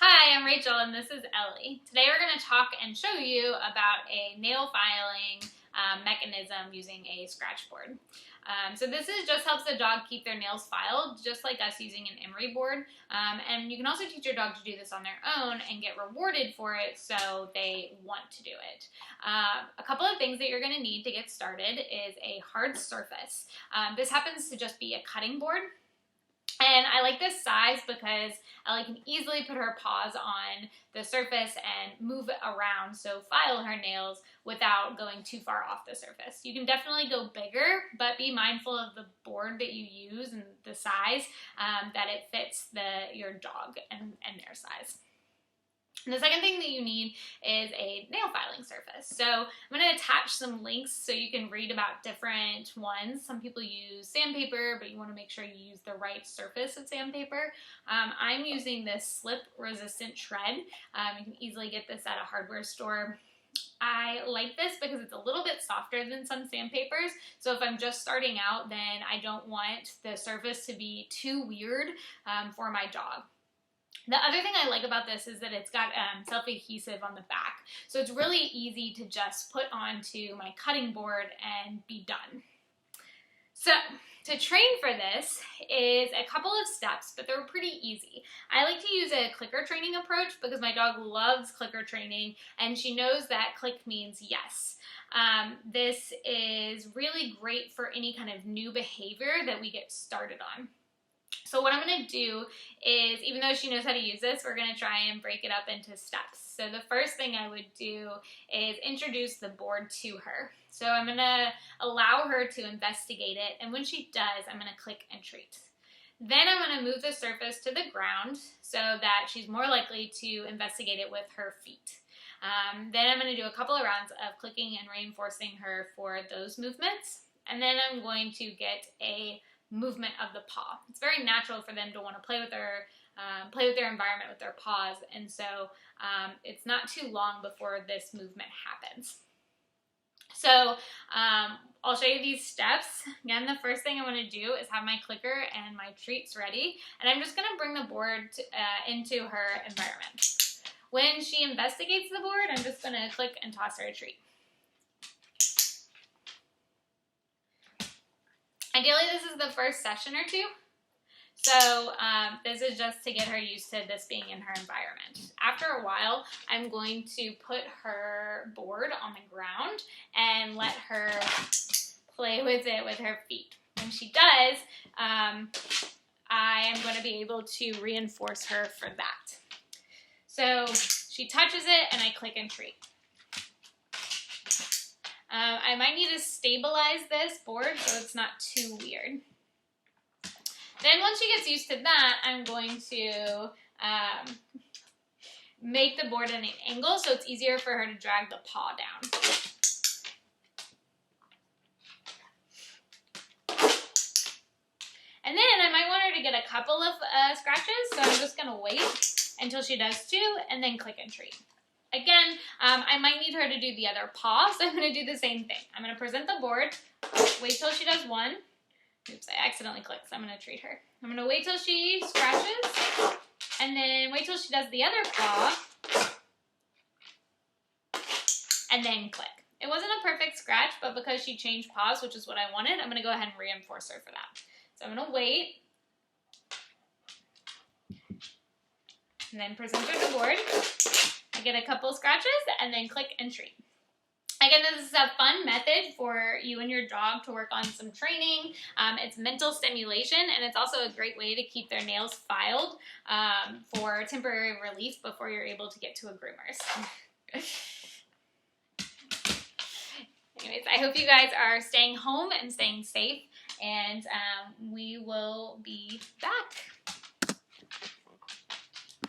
Hi, I'm Rachel and this is Ellie. Today we're going to talk and show you about a nail filing mechanism using a scratch board. So this just helps the dog keep their nails filed, just like us using an emery board. And you can also teach your dog to do this on their own and get rewarded for it so they want to do it. A couple of things that you're going to need to get started is a hard surface. This happens to just be a cutting board. And I like this size because Ellie can easily put her paws on the surface and move it around, so file her nails without going too far off the surface. You can definitely go bigger, but be mindful of the board that you use and the size, that it fits your dog and their size. And the second thing that you need is a nail filing surface. So I'm going to attach some links so you can read about different ones. Some people use sandpaper, but you want to make sure you use the right surface of sandpaper. I'm using this slip-resistant shred. You can easily get this at a hardware store. I like this because it's a little bit softer than some sandpapers, so if I'm just starting out, then I don't want the surface to be too weird for my dog. The other thing I like about this is that it's got self-adhesive on the back, so it's really easy to just put onto my cutting board and be done. So to train for this is a couple of steps, but they're pretty easy. I like to use a clicker training approach because my dog loves clicker training and she knows that click means yes. This is really great for any kind of new behavior that we get started on. So what I'm going to do is, even though she knows how to use this, we're going to try and break it up into steps. So the first thing I would do is introduce the board to her. So I'm going to allow her to investigate it, and when she does, I'm going to click and treat. Then I'm going to move the surface to the ground so that she's more likely to investigate it with her feet. Then I'm going to do a couple of rounds of clicking and reinforcing her for those movements, and then I'm going to get a movement of the paw. It's very natural for them to want to play with their environment with their paws, and so it's not too long before this movement happens. So I'll show you these steps. Again, the first thing I want to do is have my clicker and my treats ready, and I'm just going to bring the board into her environment. When she investigates the board, I'm just going to click and toss her a treat. Ideally, this is the first session or two, so this is just to get her used to this being in her environment. After a while, I'm going to put her board on the ground and let her play with it with her feet. When she does, I am going to be able to reinforce her for that. So she touches it and I click and treat. I might need to stabilize this board so it's not too weird. Then once she gets used to that, I'm going to make the board at an angle so it's easier for her to drag the paw down. And then I might want her to get a couple of scratches, so I'm just going to wait until she does two and then click and treat. Again, I might need her to do the other paw, so I'm going to do the same thing. I'm going to present the board, wait till she does one. Oops, I accidentally clicked, so I'm going to treat her. I'm going to wait till she scratches, and then wait till she does the other paw, and then click. It wasn't a perfect scratch, but because she changed paws, which is what I wanted, I'm going to go ahead and reinforce her for that. So I'm going to wait, and then present her the board. I get a couple scratches and then click and treat. Again, this is a fun method for you and your dog to work on some training. It's mental stimulation, and it's also a great way to keep their nails filed for temporary relief before you're able to get to a groomer's. Anyways, I hope you guys are staying home and staying safe, and we will be back.